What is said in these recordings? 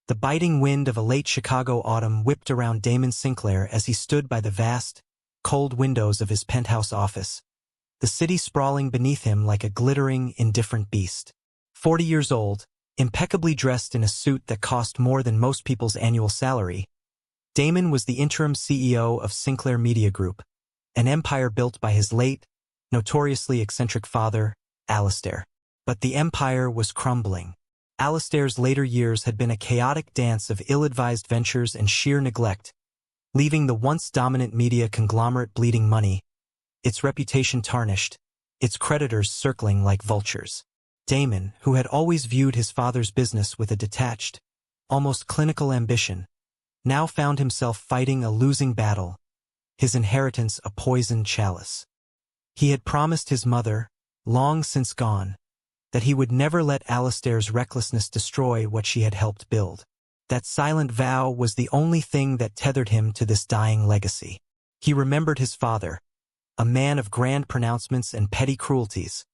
The biting wind of a late Chicago autumn whipped around Damen Sinclair as he stood by the vast, cold windows of his penthouse office, the city sprawling beneath him like a glittering, indifferent beast. 40 years old, impeccably dressed in a suit that cost more than most people's annual salary, Damen was the interim CEO of Sinclair Media Group, an empire built by his late, notoriously eccentric father, Alastair. But the empire was crumbling. Alastair's later years had been a chaotic dance of ill-advised ventures and sheer neglect, leaving the once dominant media conglomerate bleeding money, its reputation tarnished, its creditors circling like vultures. Damen, who had always viewed his father's business with a detached, almost clinical ambition, now found himself fighting a losing battle, his inheritance a poisoned chalice. He had promised his mother, long since gone, that he would never let Alastair's recklessness destroy what she had helped build. That silent vow was the only thing that tethered him to this dying legacy. He remembered his father, a man of grand pronouncements and petty cruelties,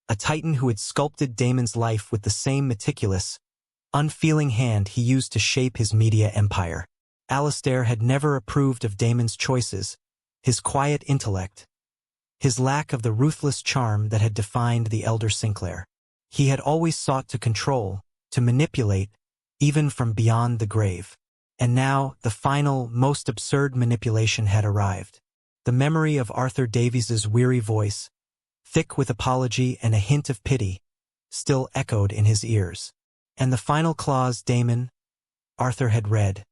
a titan who had sculpted Damen's life with the same meticulous, unfeeling hand he used to shape his media empire. Alastair had never approved of Damen's choices, his quiet intellect, his lack of the ruthless charm that had defined the elder Sinclair. He had always sought to control, to manipulate, even from beyond the grave. And now, the final, most absurd manipulation had arrived. The memory of Arthur Davies's weary voice, thick with apology and a hint of pity, still echoed in his ears. And the final clause Arthur had read,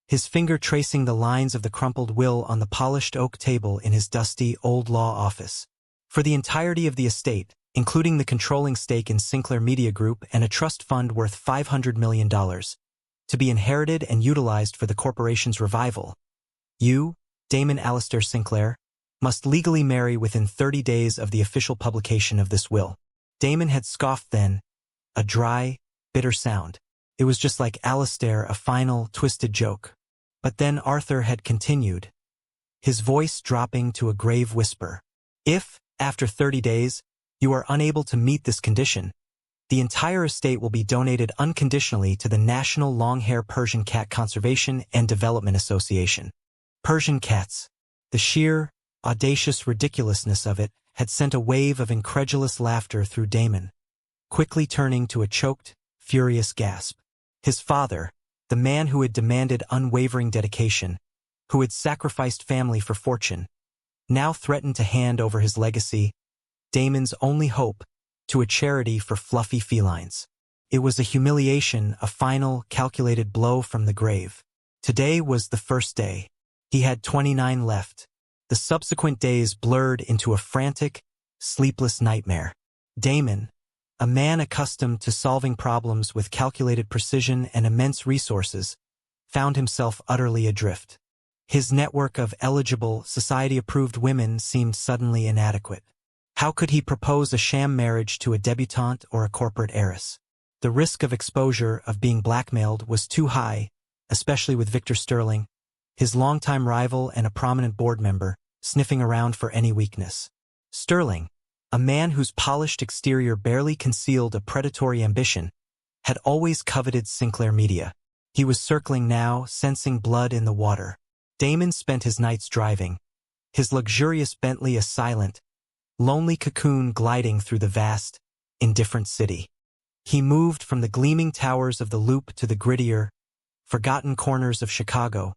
his finger tracing the lines of the crumpled will on the polished oak table in his dusty, old law office. For the entirety of the estate, including the controlling stake in Sinclair Media Group and a trust fund worth $500 million, to be inherited and utilized for the corporation's revival. You, Damen Alastair Sinclair, must legally marry within 30 days of the official publication of this will. Damen had scoffed then, a dry, bitter sound. It was just like Alastair, a final, twisted joke. But then Arthur had continued, his voice dropping to a grave whisper. If, after 30 days, you are unable to meet this condition, the entire estate will be donated unconditionally to the National Long-Hair Persian Cat Conservation and Development Association. Persian cats. The sheer, audacious ridiculousness of it had sent a wave of incredulous laughter through Damen, quickly turning to a choked, furious gasp. His father, the man who had demanded unwavering dedication, who had sacrificed family for fortune, now threatened to hand over his legacy, Damen's only hope, to a charity for fluffy felines. It was a humiliation, a final, calculated blow from the grave. Today was the first day. He had 29 left. The subsequent days blurred into a frantic, sleepless nightmare. Damen, a man accustomed to solving problems with calculated precision and immense resources, found himself utterly adrift. His network of eligible, society-approved women seemed suddenly inadequate. How could he propose a sham marriage to a debutante or a corporate heiress? The risk of exposure, of being blackmailed, was too high, especially with Victor Sterling, his longtime rival and a prominent board member, sniffing around for any weakness. Sterling, a man whose polished exterior barely concealed a predatory ambition, had always coveted Sinclair Media. He was circling now, sensing blood in the water. Damen spent his nights driving, his luxurious Bentley a silent, lonely cocoon gliding through the vast, indifferent city. He moved from the gleaming towers of the Loop to the grittier, forgotten corners of Chicago,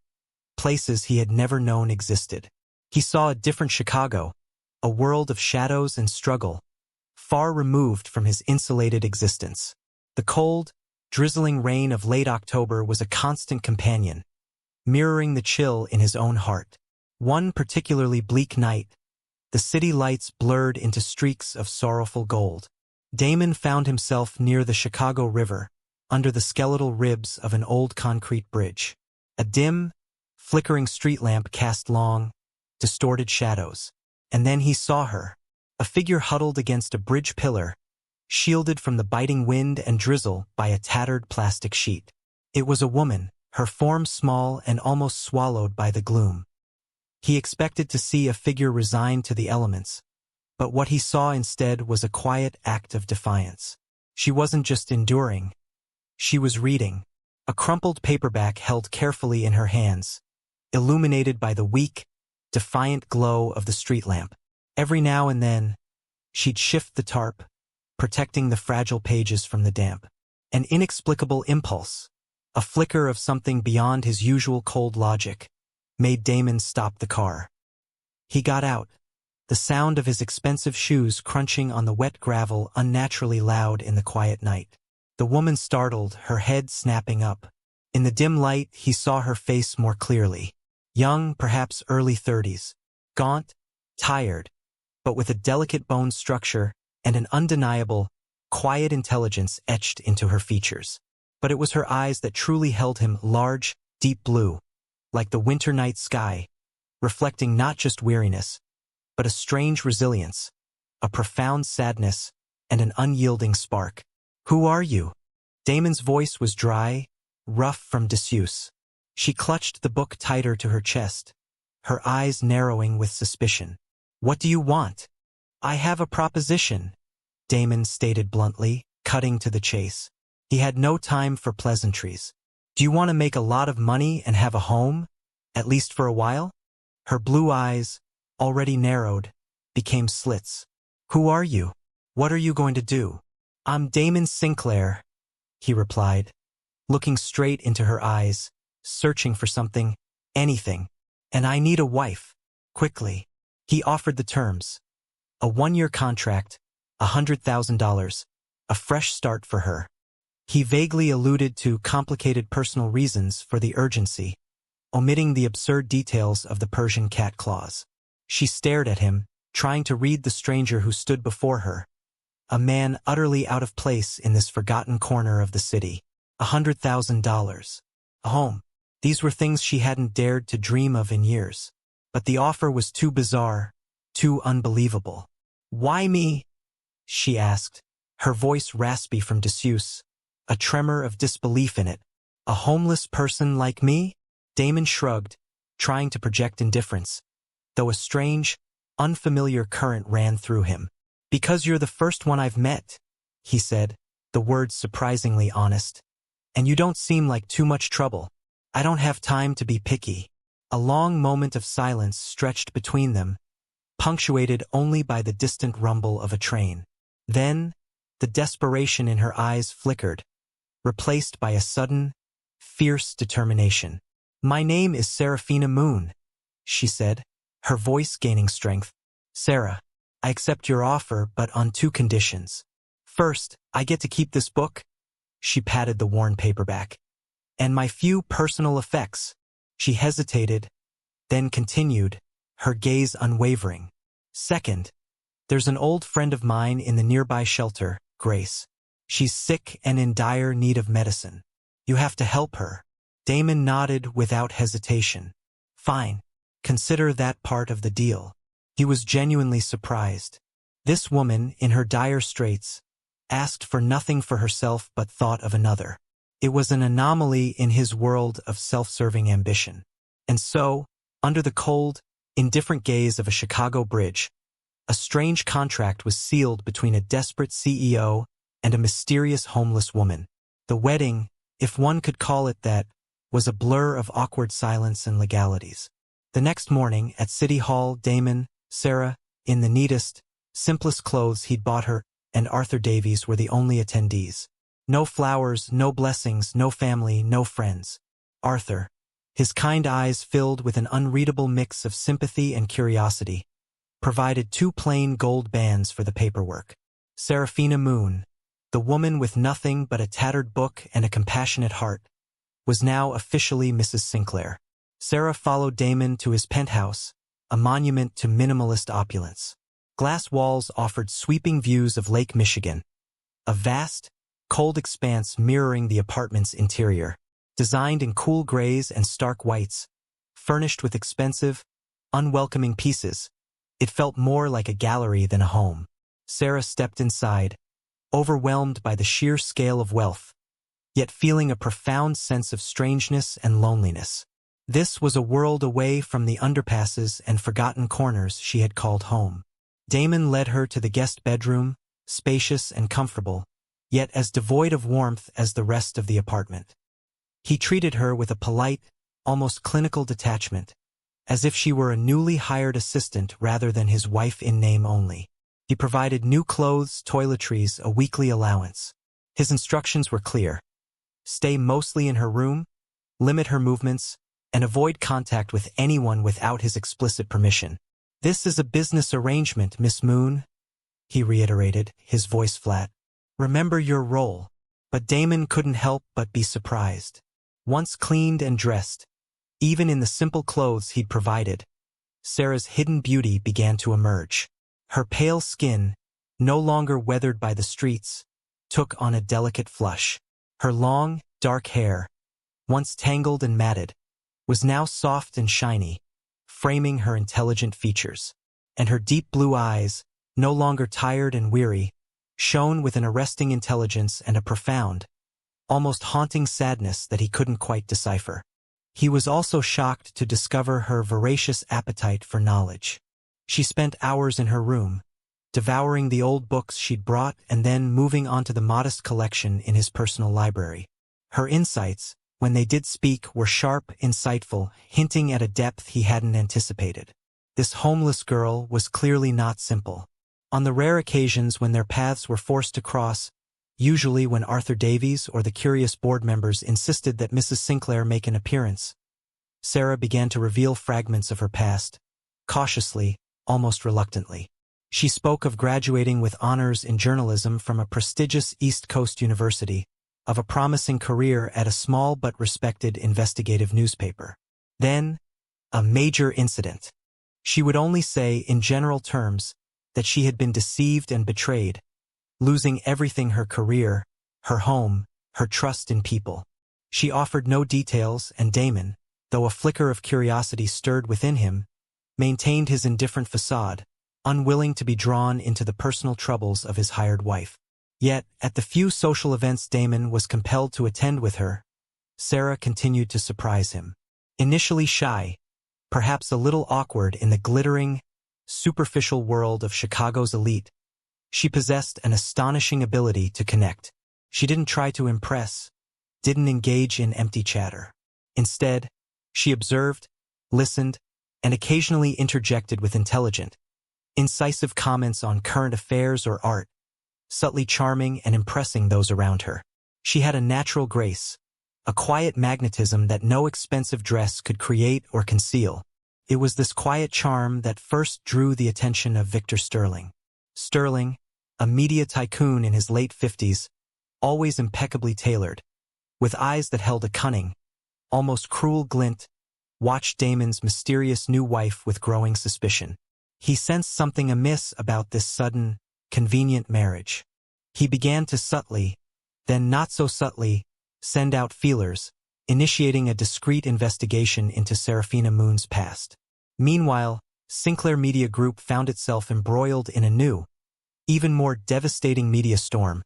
places he had never known existed. He saw a different Chicago, a world of shadows and struggle, far removed from his insulated existence. The cold, drizzling rain of late October was a constant companion, mirroring the chill in his own heart. One particularly bleak night, the city lights blurred into streaks of sorrowful gold. Damen found himself near the Chicago River, under the skeletal ribs of an old concrete bridge. A dim, flickering street lamp cast long, distorted shadows. And then he saw her, a figure huddled against a bridge pillar, shielded from the biting wind and drizzle by a tattered plastic sheet. It was a woman, her form small and almost swallowed by the gloom. He expected to see a figure resigned to the elements, but what he saw instead was a quiet act of defiance. She wasn't just enduring, she was reading. a crumpled paperback held carefully in her hands, illuminated by the weak, defiant glow of the street lamp. Every now and then, she'd shift the tarp, protecting the fragile pages from the damp. An inexplicable impulse, a flicker of something beyond his usual cold logic, made Damen stop the car. He got out, the sound of his expensive shoes crunching on the wet gravel unnaturally loud in the quiet night. The woman startled, her head snapping up. In the dim light, he saw her face more clearly. Young, perhaps early 30s. Gaunt, tired, but with a delicate bone structure and an undeniable, quiet intelligence etched into her features. But it was her eyes that truly held him, large, deep blue, like the winter night sky, reflecting not just weariness, but a strange resilience, a profound sadness, and an unyielding spark. "Who are you?" Damen's voice was dry, rough from disuse. She clutched the book tighter to her chest, her eyes narrowing with suspicion. "What do you want?" "I have a proposition," Damen stated bluntly, cutting to the chase. He had no time for pleasantries. "Do you want to make a lot of money and have a home, at least for a while?" Her blue eyes, already narrowed, became slits. "Who are you? What are you going to do?" "I'm Damen Sinclair," he replied, looking straight into her eyes, searching for something, anything. "And I need a wife, quickly." He offered the terms. A 1-year contract, $100,000, a fresh start for her. He vaguely alluded to complicated personal reasons for the urgency, omitting the absurd details of the Persian cat clause. She stared at him, trying to read the stranger who stood before her, a man utterly out of place in this forgotten corner of the city. $100,000. A home. These were things she hadn't dared to dream of in years. But the offer was too bizarre, too unbelievable. "Why me?" she asked, her voice raspy from disuse, a tremor of disbelief in it. "A homeless person like me?" Damen shrugged, trying to project indifference, though a strange, unfamiliar current ran through him. "Because you're the first one I've met," he said, the words surprisingly honest. "And you don't seem like too much trouble. I don't have time to be picky." A long moment of silence stretched between them, punctuated only by the distant rumble of a train. Then, the desperation in her eyes flickered, replaced by a sudden, fierce determination. "My name is Seraphina Moon," she said, her voice gaining strength. "Sarah, I accept your offer, but on 2 conditions. First, I get to keep this book," she patted the worn paperback, "and my few personal effects." She hesitated, then continued, her gaze unwavering. "Second, there's an old friend of mine in the nearby shelter, Grace. She's sick and in dire need of medicine. You have to help her." Damen nodded without hesitation. "Fine. Consider that part of the deal." He was genuinely surprised. This woman, in her dire straits, asked for nothing for herself but thought of another. It was an anomaly in his world of self-serving ambition. And so, under the cold, indifferent gaze of a Chicago bridge, a strange contract was sealed between a desperate CEO and a mysterious homeless woman. The wedding, if one could call it that, was a blur of awkward silence and legalities. The next morning, at City Hall, Damen, Sarah, in the neatest, simplest clothes he'd bought her, and Arthur Davies were the only attendees. No flowers, no blessings, no family, no friends. Arthur, his kind eyes filled with an unreadable mix of sympathy and curiosity, provided 2 plain gold bands for the paperwork. Seraphina Moon, the woman with nothing but a tattered book and a compassionate heart, was now officially Mrs. Sinclair. Sarah followed Damen to his penthouse, a monument to minimalist opulence. Glass walls offered sweeping views of Lake Michigan, a vast, cold expanse mirroring the apartment's interior. Designed in cool grays and stark whites, furnished with expensive, unwelcoming pieces, it felt more like a gallery than a home. Sarah stepped inside, overwhelmed by the sheer scale of wealth, yet feeling a profound sense of strangeness and loneliness. This was a world away from the underpasses and forgotten corners she had called home. Damen led her to the guest bedroom, spacious and comfortable, yet as devoid of warmth as the rest of the apartment. He treated her with a polite, almost clinical detachment, as if she were a newly hired assistant rather than his wife in name only. He provided new clothes, toiletries, a weekly allowance. His instructions were clear. Stay mostly in her room, limit her movements, and avoid contact with anyone without his explicit permission. "This is a business arrangement, Miss Moon," he reiterated, his voice flat. "Remember your role." But Damen couldn't help but be surprised. Once cleaned and dressed, even in the simple clothes he'd provided, Sarah's hidden beauty began to emerge. Her pale skin, no longer weathered by the streets, took on a delicate flush. Her long, dark hair, once tangled and matted, was now soft and shiny, framing her intelligent features. And her deep blue eyes, no longer tired and weary, shone with an arresting intelligence and a profound, almost haunting sadness that he couldn't quite decipher. He was also shocked to discover her voracious appetite for knowledge. She spent hours in her room, devouring the old books she'd brought and then moving on to the modest collection in his personal library. Her insights, when they did speak, were sharp, insightful, hinting at a depth he hadn't anticipated. This homeless girl was clearly not simple. On the rare occasions when their paths were forced to cross, usually when Arthur Davies or the curious board members insisted that Mrs. Sinclair make an appearance, Sarah began to reveal fragments of her past, cautiously, almost reluctantly. She spoke of graduating with honors in journalism from a prestigious East Coast university, of a promising career at a small but respected investigative newspaper. Then, a major incident. She would only say, in general terms, that she had been deceived and betrayed, losing everything: her career, her home, her trust in people. She offered no details, and Damen, though a flicker of curiosity stirred within him, maintained his indifferent facade, unwilling to be drawn into the personal troubles of his hired wife. Yet, at the few social events Damen was compelled to attend with her, Sarah continued to surprise him. Initially shy, perhaps a little awkward in the glittering, superficial world of Chicago's elite, she possessed an astonishing ability to connect. She didn't try to impress, didn't engage in empty chatter. Instead, she observed, listened, and occasionally interjected with intelligent, incisive comments on current affairs or art, subtly charming and impressing those around her. She had a natural grace, a quiet magnetism that no expensive dress could create or conceal. It was this quiet charm that first drew the attention of Victor Sterling. Sterling, a media tycoon in his late 50s, always impeccably tailored, with eyes that held a cunning, almost cruel glint, watched Damen's mysterious new wife with growing suspicion. He sensed something amiss about this sudden, convenient marriage. He began to subtly, then not so subtly, send out feelers, initiating a discreet investigation into Seraphina Moon's past. Meanwhile, Sinclair Media Group found itself embroiled in a new, even more devastating media storm,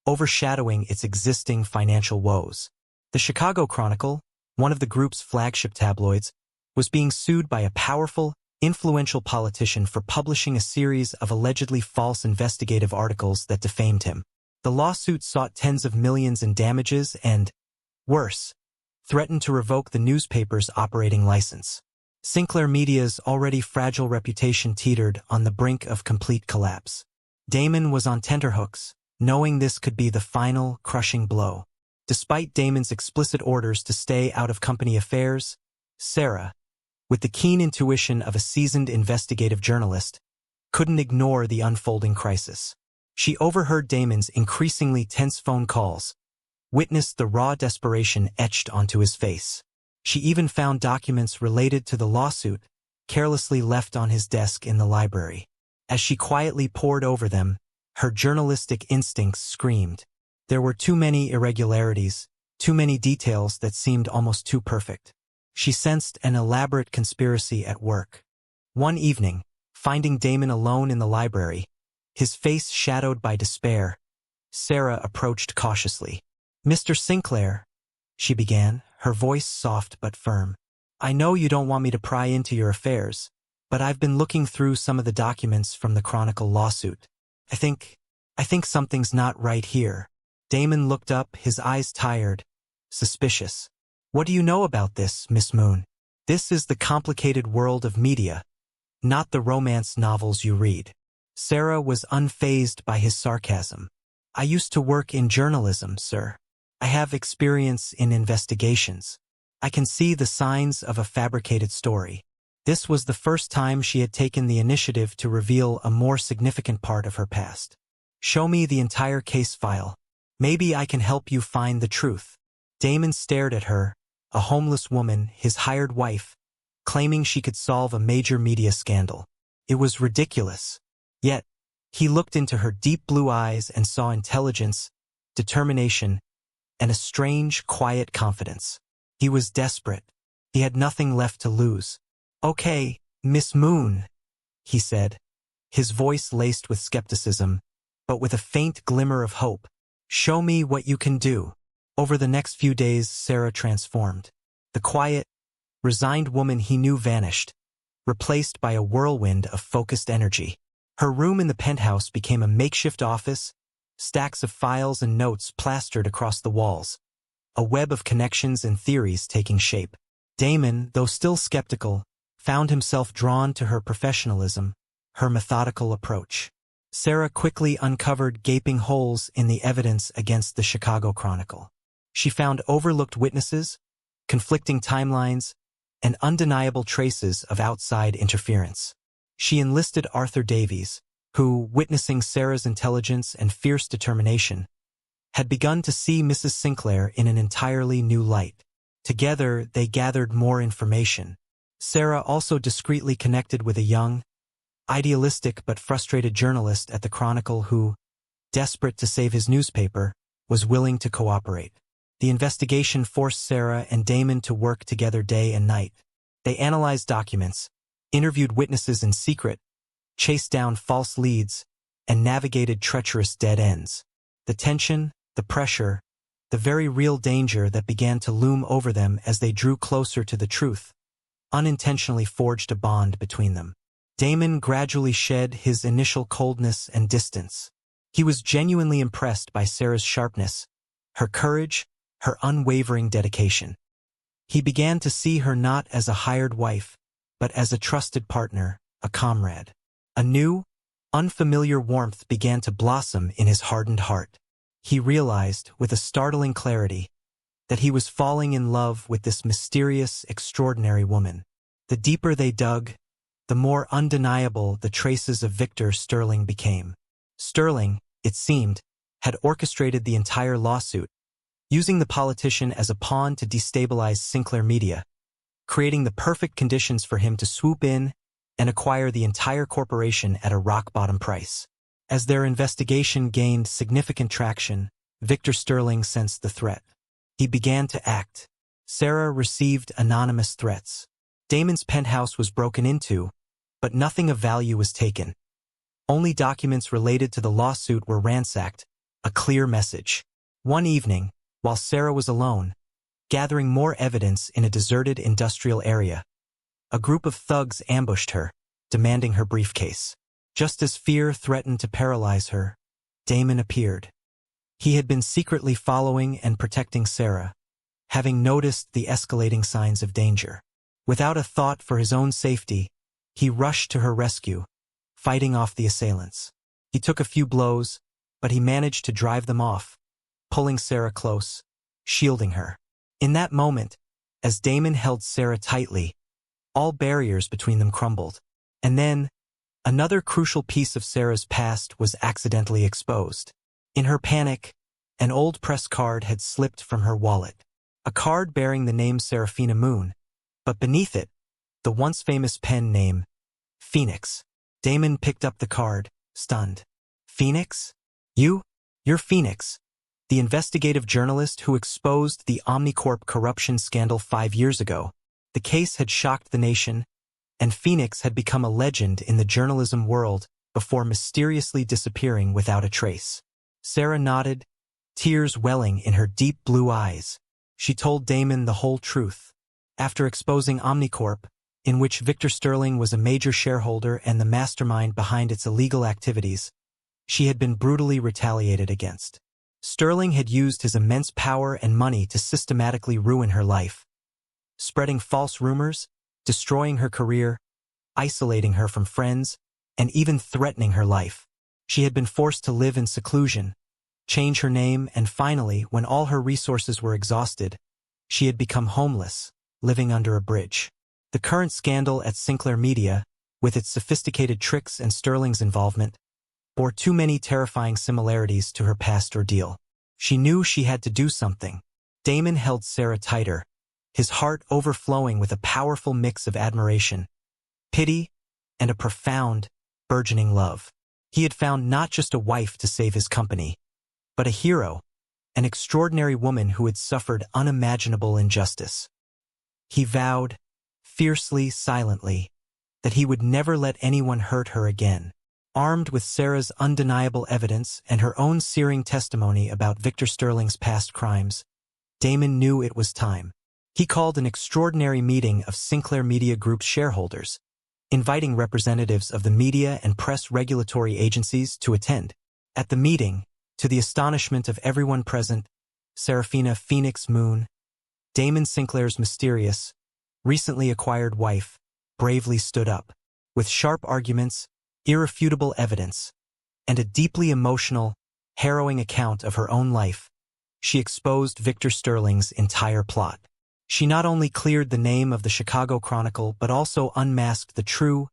overshadowing its existing financial woes. The Chicago Chronicle, one of the group's flagship tabloids, was being sued by a powerful, influential politician for publishing a series of allegedly false investigative articles that defamed him. The lawsuit sought tens of millions in damages and, worse, threatened to revoke the newspaper's operating license. Sinclair Media's already fragile reputation teetered on the brink of complete collapse. Damen was on tenterhooks, knowing this could be the final, crushing blow. Despite Damen's explicit orders to stay out of company affairs, Sarah, with the keen intuition of a seasoned investigative journalist, couldn't ignore the unfolding crisis. She overheard Damen's increasingly tense phone calls, witnessed the raw desperation etched onto his face. She even found documents related to the lawsuit, carelessly left on his desk in the library. As she quietly pored over them, her journalistic instincts screamed. There were too many irregularities, too many details that seemed almost too perfect. She sensed an elaborate conspiracy at work. One evening, finding Damen alone in the library, his face shadowed by despair, Sarah approached cautiously. "Mr. Sinclair," she began, her voice soft but firm. "I know you don't want me to pry into your affairs, but I've been looking through some of the documents from the Chronicle lawsuit. I think something's not right here." Damen looked up, his eyes tired, suspicious. What do you know about this, Miss Moon? This is the complicated world of media, not the romance novels you read. Sarah was unfazed by his sarcasm. I used to work in journalism, sir. I have experience in investigations. I can see the signs of a fabricated story. This was the first time she had taken the initiative to reveal a more significant part of her past. Show me the entire case file. Maybe I can help you find the truth. Damon stared at her, a homeless woman, his hired wife, claiming she could solve a major media scandal. It was ridiculous. Yet, he looked into her deep blue eyes and saw intelligence, determination, and a strange, quiet confidence. He was desperate. He had nothing left to lose. Okay, Miss Moon, he said, his voice laced with skepticism, but with a faint glimmer of hope. Show me what you can do. Over the next few days, Sarah transformed. The quiet, resigned woman he knew vanished, replaced by a whirlwind of focused energy. Her room in the penthouse became a makeshift office, stacks of files and notes plastered across the walls, a web of connections and theories taking shape. Damon, though still skeptical, found himself drawn to her professionalism, her methodical approach. Sarah quickly uncovered gaping holes in the evidence against the Chicago Chronicle. She found overlooked witnesses, conflicting timelines, and undeniable traces of outside interference. She enlisted Arthur Davies, who, witnessing Sarah's intelligence and fierce determination, had begun to see Mrs. Sinclair in an entirely new light. Together, they gathered more information. Sarah also discreetly connected with a young, idealistic but frustrated journalist at the Chronicle who, desperate to save his newspaper, was willing to cooperate. The investigation forced Sarah and Damon to work together day and night. They analyzed documents, interviewed witnesses in secret, chased down false leads, and navigated treacherous dead ends. The tension, the pressure, the very real danger that began to loom over them as they drew closer to the truth, unintentionally forged a bond between them. Damon gradually shed his initial coldness and distance. He was genuinely impressed by Sarah's sharpness, her courage, her unwavering dedication. He began to see her not as a hired wife, but as a trusted partner, a comrade. A new, unfamiliar warmth began to blossom in his hardened heart. He realized, with a startling clarity, that he was falling in love with this mysterious, extraordinary woman. The deeper they dug, the more undeniable the traces of Victor Sterling became. Sterling, it seemed, had orchestrated the entire lawsuit, using the politician as a pawn to destabilize Sinclair Media, creating the perfect conditions for him to swoop in and acquire the entire corporation at a rock-bottom price. As their investigation gained significant traction, Victor Sterling sensed the threat. He began to act. Sarah received anonymous threats. Damon's penthouse was broken into, but nothing of value was taken. Only documents related to the lawsuit were ransacked, a clear message. One evening, while Sarah was alone, gathering more evidence in a deserted industrial area, a group of thugs ambushed her, demanding her briefcase. Just as fear threatened to paralyze her, Damon appeared. He had been secretly following and protecting Sarah, having noticed the escalating signs of danger. Without a thought for his own safety, he rushed to her rescue, fighting off the assailants. He took a few blows, but he managed to drive them off, pulling Sarah close, shielding her. In that moment, as Damon held Sarah tightly, all barriers between them crumbled. And then, another crucial piece of Sarah's past was accidentally exposed. In her panic, an old press card had slipped from her wallet. A card bearing the name Seraphina Moon, but beneath it, the once famous pen name, Phoenix. Damon picked up the card, stunned. Phoenix? You're Phoenix, the investigative journalist who exposed the Omnicorp corruption scandal 5 years ago. The case had shocked the nation, and Phoenix had become a legend in the journalism world before mysteriously disappearing without a trace. Sarah nodded, tears welling in her deep blue eyes. She told Damon the whole truth. After exposing Omnicorp, in which Victor Sterling was a major shareholder and the mastermind behind its illegal activities, she had been brutally retaliated against. Sterling had used his immense power and money to systematically ruin her life, spreading false rumors, destroying her career, isolating her from friends, and even threatening her life. She had been forced to live in seclusion, change her name, and finally, when all her resources were exhausted, she had become homeless, living under a bridge. The current scandal at Sinclair Media, with its sophisticated tricks and Sterling's involvement, bore too many terrifying similarities to her past ordeal. She knew she had to do something. Damon held Sarah tighter, his heart overflowing with a powerful mix of admiration, pity, and a profound, burgeoning love. He had found not just a wife to save his company, but a hero, an extraordinary woman who had suffered unimaginable injustice. He vowed, fiercely, silently, that he would never let anyone hurt her again. Armed with Sarah's undeniable evidence and her own searing testimony about Victor Sterling's past crimes, Damon knew it was time. He called an extraordinary meeting of Sinclair Media Group's shareholders, inviting representatives of the media and press regulatory agencies to attend. At the meeting, to the astonishment of everyone present, Serafina Phoenix Moon, Damen Sinclair's mysterious, recently acquired wife, bravely stood up. With sharp arguments, irrefutable evidence, and a deeply emotional, harrowing account of her own life, she exposed Victor Sterling's entire plot. She not only cleared the name of the Chicago Chronicle but also unmasked the true,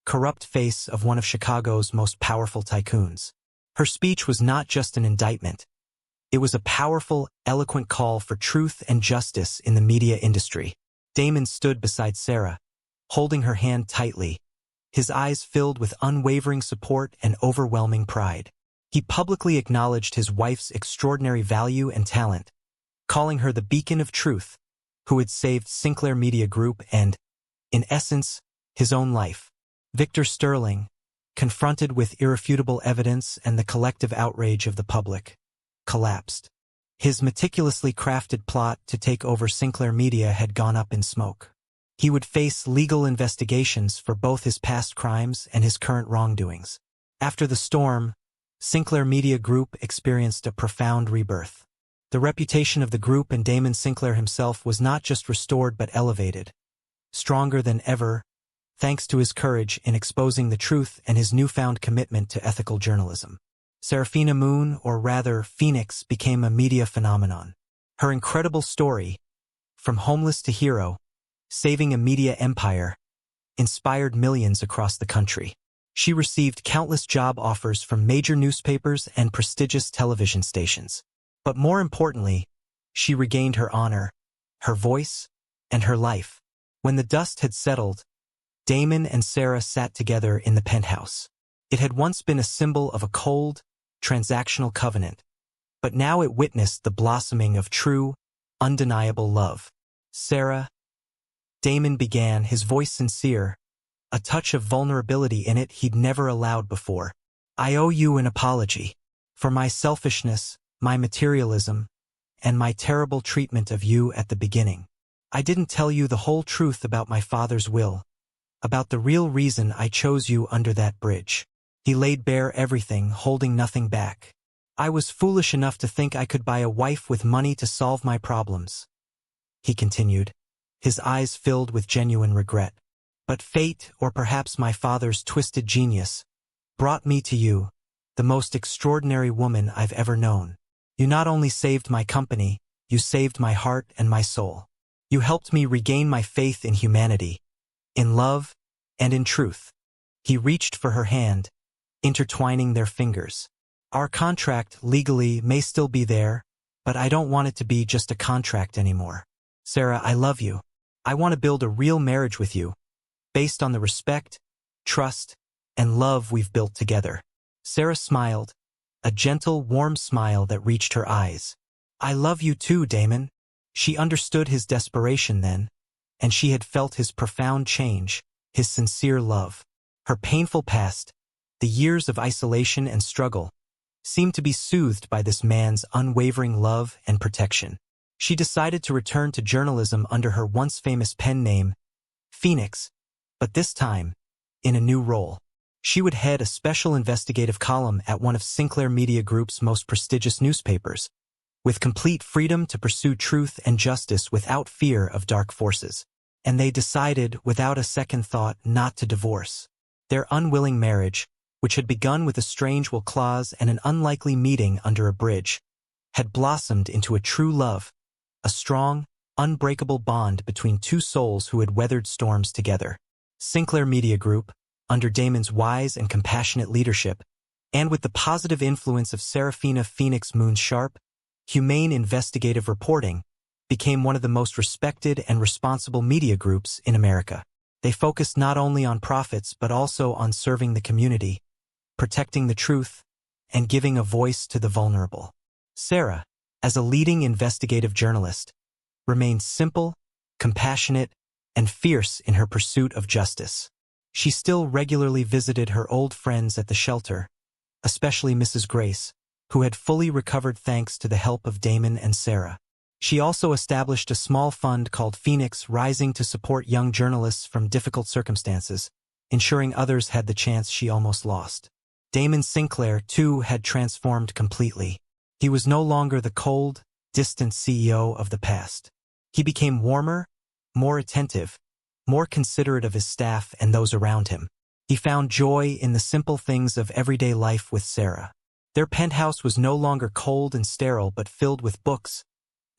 corrupt face of one of Chicago's most powerful tycoons. Her speech was not just an indictment. It was a powerful, eloquent call for truth and justice in the media industry. Damon stood beside Sarah, holding her hand tightly, his eyes filled with unwavering support and overwhelming pride. He publicly acknowledged his wife's extraordinary value and talent, calling her the beacon of truth, who had saved Sinclair Media Group and, in essence, his own life. Victor Sterling, confronted with irrefutable evidence and the collective outrage of the public, collapsed. His meticulously crafted plot to take over Sinclair Media had gone up in smoke. He would face legal investigations for both his past crimes and his current wrongdoings. After the storm, Sinclair Media Group experienced a profound rebirth. The reputation of the group and Damen Sinclair himself was not just restored but elevated, stronger than ever, thanks to his courage in exposing the truth and his newfound commitment to ethical journalism. Serafina Moon, or rather Phoenix, became a media phenomenon. Her incredible story, from homeless to hero, saving a media empire, inspired millions across the country. She received countless job offers from major newspapers and prestigious television stations. But more importantly, she regained her honor, her voice, and her life. When the dust had settled, Damon and Sarah sat together in the penthouse. It had once been a symbol of a cold, transactional covenant, but now it witnessed the blossoming of true, undeniable love. Sarah, Damon began, his voice sincere, a touch of vulnerability in it he'd never allowed before. I owe you an apology for my selfishness, my materialism, and my terrible treatment of you at the beginning. I didn't tell you the whole truth about my father's will, about the real reason I chose you under that bridge. He laid bare everything, holding nothing back. I was foolish enough to think I could buy a wife with money to solve my problems, he continued, his eyes filled with genuine regret. But fate, or perhaps my father's twisted genius, brought me to you, the most extraordinary woman I've ever known. You not only saved my company, you saved my heart and my soul. You helped me regain my faith in humanity, in love, and in truth. He reached for her hand, intertwining their fingers. Our contract, legally, may still be there, but I don't want it to be just a contract anymore. Sarah, I love you. I want to build a real marriage with you, based on the respect, trust, and love we've built together. Sarah smiled, a gentle, warm smile that reached her eyes. I love you too, Damon. She understood his desperation then, and she had felt his profound change, his sincere love. Her painful past, the years of isolation and struggle, seemed to be soothed by this man's unwavering love and protection. She decided to return to journalism under her once famous pen name, Phoenix, but this time, in a new role. She would head a special investigative column at one of Sinclair Media Group's most prestigious newspapers, with complete freedom to pursue truth and justice without fear of dark forces. And they decided, without a second thought, not to divorce. Their unwilling marriage, which had begun with a strange will clause and an unlikely meeting under a bridge, had blossomed into a true love, a strong, unbreakable bond between two souls who had weathered storms together. Sinclair Media Group, under Damon's wise and compassionate leadership, and with the positive influence of Serafina Phoenix Moon's sharp, humane investigative reporting, became one of the most respected and responsible media groups in America. They focused not only on profits but also on serving the community, protecting the truth, and giving a voice to the vulnerable. Sarah, as a leading investigative journalist, remained simple, compassionate, and fierce in her pursuit of justice. She still regularly visited her old friends at the shelter, especially Mrs. Grace, who had fully recovered thanks to the help of Damon and Sarah. She also established a small fund called Phoenix Rising to support young journalists from difficult circumstances, ensuring others had the chance she almost lost. Damen Sinclair, too, had transformed completely. He was no longer the cold, distant CEO of the past. He became warmer, more attentive, more considerate of his staff and those around him. He found joy in the simple things of everyday life with Sarah. Their penthouse was no longer cold and sterile but filled with books,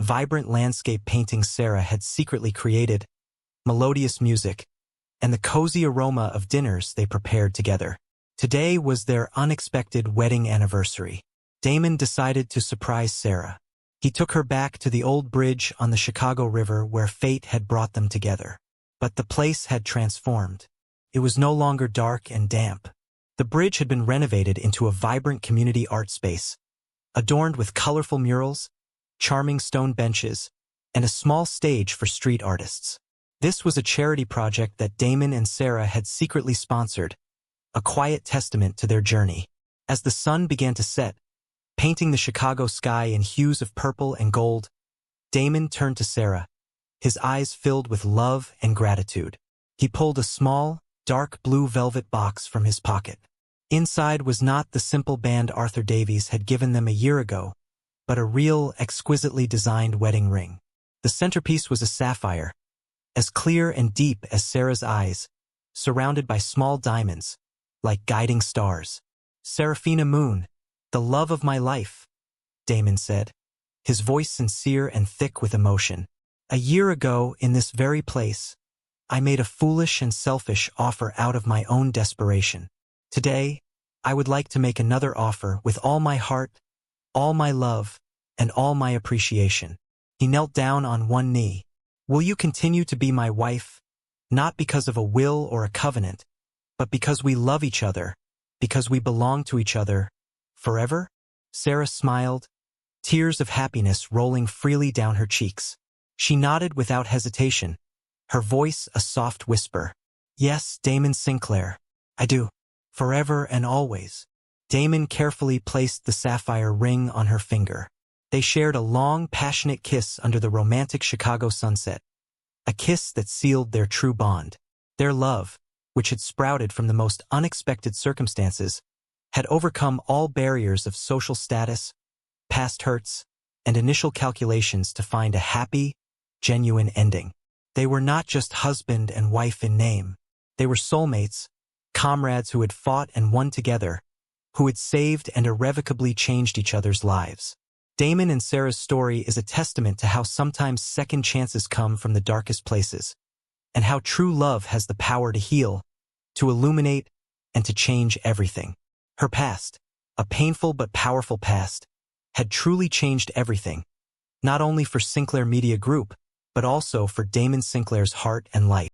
vibrant landscape paintings Sarah had secretly created, melodious music, and the cozy aroma of dinners they prepared together. Today was their unexpected wedding anniversary. Damon decided to surprise Sarah. He took her back to the old bridge on the Chicago River where fate had brought them together. But the place had transformed. It was no longer dark and damp. The bridge had been renovated into a vibrant community art space, adorned with colorful murals, charming stone benches, and a small stage for street artists. This was a charity project that Damon and Sarah had secretly sponsored, a quiet testament to their journey. As the sun began to set, painting the Chicago sky in hues of purple and gold, Damon turned to Sarah, his eyes filled with love and gratitude. He pulled a small, dark blue velvet box from his pocket. Inside was not the simple band Arthur Davies had given them a year ago, but a real, exquisitely designed wedding ring. The centerpiece was a sapphire, as clear and deep as Sarah's eyes, surrounded by small diamonds, like guiding stars. "Serafina Moon, the love of my life," Damon said, his voice sincere and thick with emotion. "A year ago, in this very place, I made a foolish and selfish offer out of my own desperation. Today, I would like to make another offer with all my heart, all my love, and all my appreciation." He knelt down on one knee. "Will you continue to be my wife, not because of a will or a covenant, but because we love each other, because we belong to each other, forever?" Sarah smiled, tears of happiness rolling freely down her cheeks. She nodded without hesitation, her voice a soft whisper. "Yes, Damen Sinclair, I do. Forever and always." Damon carefully placed the sapphire ring on her finger. They shared a long, passionate kiss under the romantic Chicago sunset, a kiss that sealed their true bond. Their love, which had sprouted from the most unexpected circumstances, had overcome all barriers of social status, past hurts, and initial calculations to find a happy, genuine ending. They were not just husband and wife in name. They were soulmates, comrades who had fought and won together, who had saved and irrevocably changed each other's lives. Damon and Sarah's story is a testament to how sometimes second chances come from the darkest places, and how true love has the power to heal, to illuminate, and to change everything. Her past, a painful but powerful past, had truly changed everything, not only for Sinclair Media Group, but also for Damen Sinclair's heart and life.